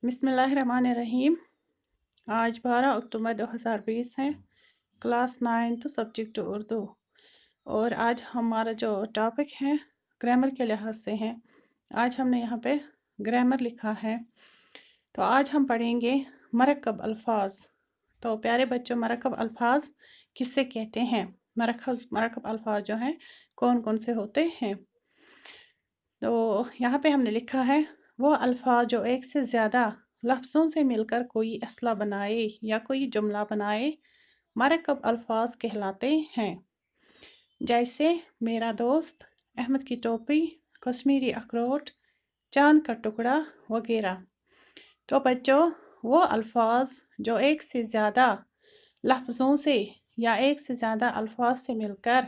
बिस्मिल्लाहिर्रहमानिर्रहीम। आज 12 अक्टूबर 2020 है। Class 9 subject Urdu. और आज हमारा जो टॉपिक है ग्रामर के लिहाज से है। आज हमने यहाँ पे ग्रामर लिखा है। तो आज हम पढ़ेंगे मरकब अल्फाज। तो प्यारे बच्चों, मरकब अल्फाज किससे कहते हैं? मरकब अल्फाज जो हैं कौन कौन से होते हैं? तो यहाँ पे हमने लिखा है वो अल्फाज जो एक से ज़्यादा लफ्ज़ों से मिलकर कोई असला बनाए या कोई जुमला बनाए मरकब अल्फाज कहलाते हैं। जैसे मेरा दोस्त, अहमद की टोपी, कश्मीरी अखरोट, चांद का टुकड़ा वगैरह। तो बच्चों, वो अल्फाज जो एक से ज़्यादा लफ्ज़ों से या एक से ज़्यादा अल्फाज से मिलकर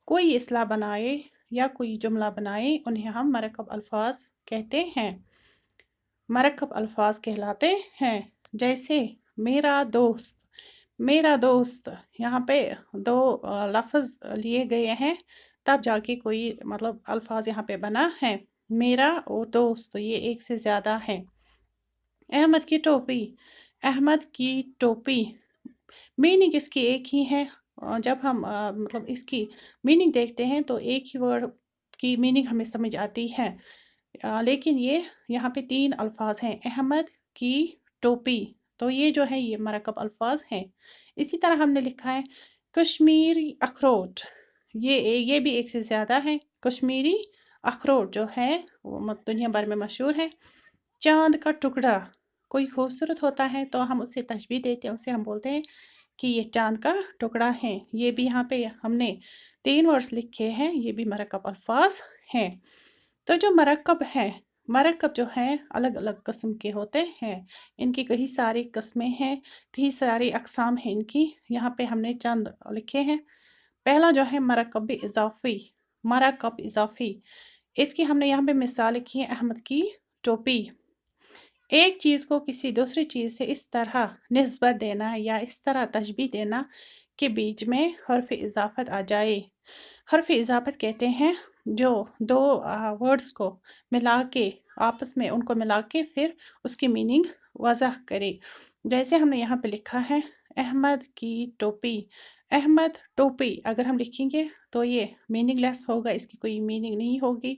कोई असला बनाए या कोई जुमला बनाए उन्हें हम मरकब अल्फाज कहते हैं, मरकब अल्फाज कहलाते हैं। जैसे मेरा दोस्त, मेरा दोस्त, यहाँ पे दो लफ्ज़ लिए गए हैं तब जाके कोई मतलब अल्फाज यहाँ पे बना है। मेरा और दोस्त ये एक से ज़्यादा है। अहमद की टोपी, अहमद की टोपी, मीनिंग इसकी एक ही है। जब हम मतलब इसकी मीनिंग देखते हैं तो एक ही वर्ड की मीनिंग हमें समझ आती है। लेकिन ये यहाँ पे 3 अल्फाज हैं। अहमद की टोपी, तो ये जो है ये मरकब अल्फाज हैं। इसी तरह हमने लिखा है कश्मीरी अखरोट, ये भी एक से ज़्यादा है। कश्मीरी अखरोट जो है वो दुनिया भर में मशहूर है। चांद का टुकड़ा, कोई खूबसूरत होता है तो हम उससे तशबीह देते हैं, उसे हम बोलते हैं कि ये चांद का टुकड़ा है। ये भी यहाँ पे हमने 3 वर्ड्स लिखे हैं, ये भी मरकब अल्फाज हैं। तो जो मरकब है, मरकब जो है अलग अलग किस्म के होते हैं। इनकी कई सारी किस्में हैं, कई सारी अकसाम हैं इनकी। यहाँ पे हमने चंद लिखे हैं। पहला जो है मरकब इजाफी, मरकब इजाफी। इसकी हमने यहाँ पे मिसाल लिखी है अहमद की टोपी। एक चीज़ को किसी दूसरी चीज़ से इस तरह निस्बत देना या इस तरह तशबीह देना कि बीच में हर्फ इजाफत आ जाए। हर्फ इजाफत कहते हैं जो दो वर्ड्स को मिला के आपस में उनको मिला के फिर उसकी मीनिंग वज़ाह करे। जैसे हमने यहाँ पे लिखा है अहमद की टोपी, अहमद टोपी अगर हम लिखेंगे तो ये मीनिंगलेस होगा, इसकी कोई मीनिंग नहीं होगी।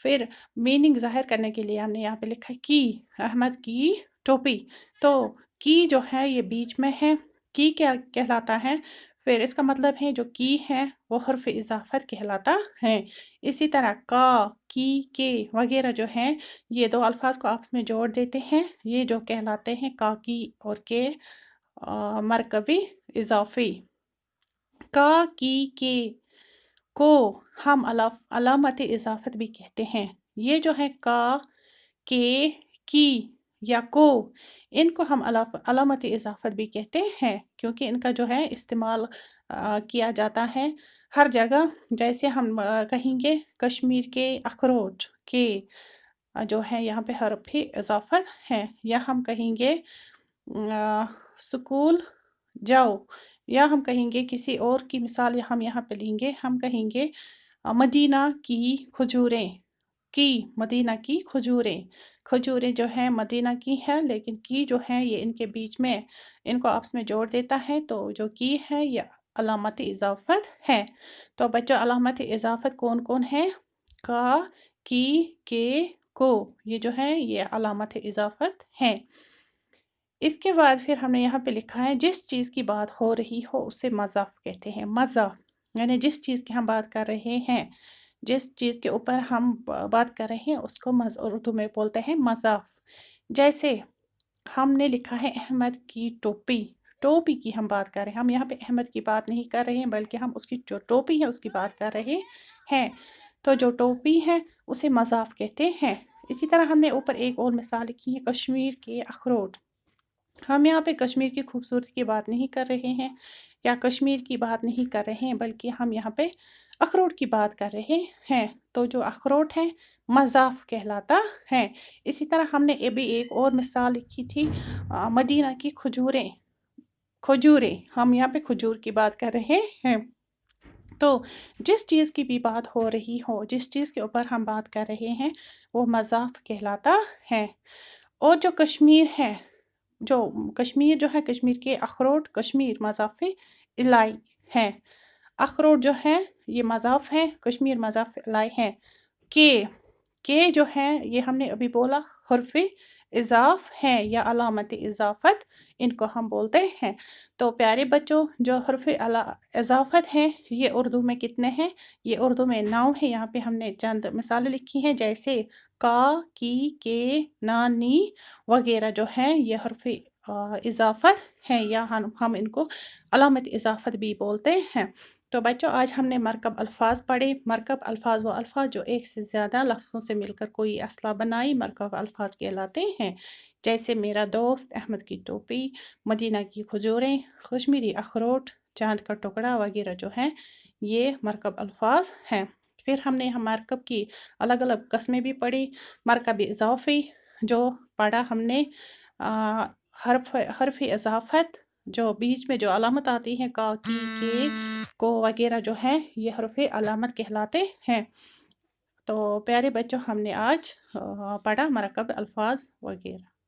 फिर मीनिंग ज़ाहिर करने के लिए हमने यहाँ पे लिखा है की, अहमद की टोपी। तो की जो है ये बीच में है, की क्या कहलाता है? फिर इसका मतलब है जो की है वो हर्फ इजाफत कहलाता है। इसी तरह का, की, के वगैरह जो हैं ये दो अल्फाज को आपस में जोड़ देते हैं, ये जो कहलाते हैं का, की और के मरकबी इजाफी। का, की, के को हम अलामत इजाफत भी कहते हैं। ये जो है का, के, की या को, इनको हम अलामत इजाफत भी कहते हैं क्योंकि इनका जो है इस्तेमाल किया जाता है हर जगह। जैसे हम कहेंगे कश्मीर के अखरोट के जो है यहाँ पे हर्फ इजाफत है। या हम कहेंगे स्कूल जाओ, या हम कहेंगे किसी और की मिसाल हम यहाँ पे लेंगे, हम कहेंगे मदीना की खजूरें, की मदीना की खजूरें। खजूरें जो है मदीना की है लेकिन की जो है ये इनके बीच में इनको आपस में जोड़ देता है, तो जो की है ये अलामत इजाफत है। तो बच्चों, अलामत इजाफत कौन कौन है? का, की, के, को, ये जो है ये अलामत इजाफत है। इसके बाद फिर हमने यहाँ पे लिखा है जिस चीज़ की बात हो रही हो उसे मज़ाफ कहते हैं। मज़ाफ यानी जिस चीज़ की हम बात कर रहे हैं, जिस चीज़ के ऊपर हम बात कर रहे हैं उसको उर्दू में बोलते हैं मज़ाफ। जैसे हमने लिखा है अहमद की टोपी, टोपी की हम बात कर रहे हैं। हम यहाँ पे अहमद की बात नहीं कर रहे हैं बल्कि हम उसकी जो टोपी है उसकी बात कर रहे हैं। तो जो टोपी है उसे मज़ाफ कहते हैं। इसी तरह हमने ऊपर एक और मिसाल लिखी है कश्मीर के अखरोट। हम यहाँ पे कश्मीर की खूबसूरती की बात नहीं कर रहे हैं या कश्मीर की बात नहीं कर रहे हैं बल्कि हम यहाँ पे अखरोट की बात कर रहे हैं। तो जो अखरोट है मज़ाफ कहलाता है। इसी तरह हमने अभी एक और मिसाल लिखी थी मदीना की खजूरें, खजूरें, हम यहाँ पे खजूर की बात कर रहे हैं। तो जिस चीज़ की भी बात हो रही हो, जिस चीज़ के ऊपर हम बात कर रहे हैं वो मज़ाफ कहलाता है। اور جو کشمیر ہے، جو کشمیر کے اخروٹ کشمیر مضاف الائی ہے، اخروٹ جو ہے یہ مضاف ہے، کشمیر مضاف الائی ہے۔ کے جو ہے یہ ہم نے ابھی بولا حرف اضاف ہے یا علامت اضافت، ان کو ہم بولتے ہیں۔ تو پیارے بچوں، جو حرف اضافت ہیں یہ اردو میں کتنے ہیں؟ یہ اردو میں 9 ہے۔ یہاں پہ ہم نے چند مثالیں لکھی ہیں، جیسے کا، کی، کے، نا، نی وغیرہ جو ہیں یہ حرف اضافت ہیں، یا ہم ان کو علامت اضافت بھی بولتے ہیں۔ تو بچوں، آج ہم نے مرکب الفاظ پڑھے۔ مرکب الفاظ وہ الفاظ جو ایک سے زیادہ لفظوں سے مل کر کوئی اصطلاح بنائی، مرکب الفاظ کہلاتے ہیں۔ جیسے میرا دوست، احمد کی ٹوپی، مدینہ کی کھجوریں، کشمیری اخروٹ، چاند کا ٹکڑا وغیرہ جو ہیں یہ مرکب الفاظ ہیں۔ پھر ہم نے مرکب کی الگ الگ قسمیں بھی پڑھی۔ مرکب اضافی جو پڑھا ہم نے، حرف اضافت جو بیچ میں جو علامت آتی ہے، کا، کی، کے، کو وغیرہ جو ہیں یہ حرف علامت کہلاتے ہیں۔ تو پیارے بچوں، ہم نے آج پڑھا مرکب الفاظ وغیرہ۔